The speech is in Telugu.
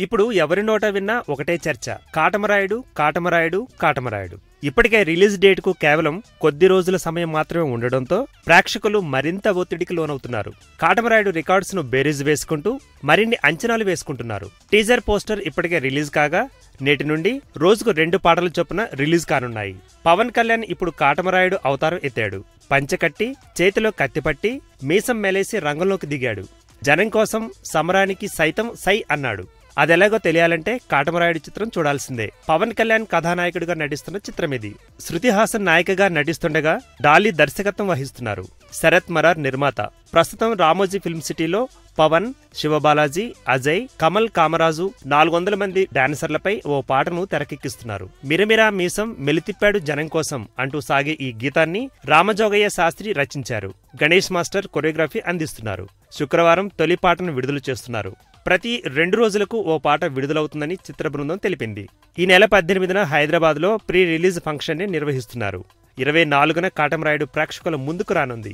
ఇప్పుడు ఎవరి నోట విన్నా ఒకటే చర్చ, కాటమరాయుడు కాటమరాయుడు కాటమరాయుడు. ఇప్పటికే రిలీజ్ డేట్కు కేవలం కొద్ది రోజుల సమయం మాత్రమే ఉండడంతో ప్రేక్షకులు మరింత ఒత్తిడికి లోనవుతున్నారు. కాటమరాయుడు రికార్డ్స్ ను బేరీజ్ వేసుకుంటూ మరిన్ని అంచనాలు వేసుకుంటున్నారు. టీజర్ పోస్టర్ ఇప్పటికే రిలీజ్ కాగా నేటి నుండి రోజుకు 2 పాటల చొప్పున రిలీజ్ కానున్నాయి. పవన్ కళ్యాణ్ ఇప్పుడు కాటమరాయుడు అవతారం ఎత్తాడు. పంచెకట్టి, చేతిలో కత్తిపట్టి, మీసం మెలేసి రంగంలోకి దిగాడు. జనం కోసం సమరానికి సైతం సై అన్నాడు. అదెలాగో తెలియాలంటే కాటమరాయుడు చిత్రం చూడాల్సిందే. పవన్ కళ్యాణ్ కథానాయకుడిగా నటిస్తున్న చిత్రం ఇది. శృతి హాసన్ నాయికగా నటిస్తుండగా డాలీ దర్శకత్వం వహిస్తున్నారు. శరత్ మరార్ నిర్మాత. ప్రస్తుతం రామోజీ ఫిల్మ్ సిటీలో పవన్, శివబాలాజీ, అజయ్, కమల్ కామరాజు 400 మంది డాన్సర్లపై ఓ పాటను తెరకెక్కిస్తున్నారు. మిరమిరా మీసం మెలితిప్పాడు జనం కోసం అంటూ సాగే ఈ గీతాన్ని రామజోగయ్య శాస్త్రి రచించారు. గణేష్ మాస్టర్ కొరియోగ్రఫీ అందిస్తున్నారు. శుక్రవారం తొలి పాటను విడుదల చేస్తున్నారు. ప్రతి 2 రోజులకు ఓ పాట విడుదలవుతుందని చిత్ర బృందం తెలిపింది. ఈ నెల 18న హైదరాబాద్లో ప్రీ రిలీజ్ ఫంక్షన్ ని నిర్వహిస్తున్నారు. 24న కాటమరాయుడు ప్రేక్షకుల ముందుకు రానుంది.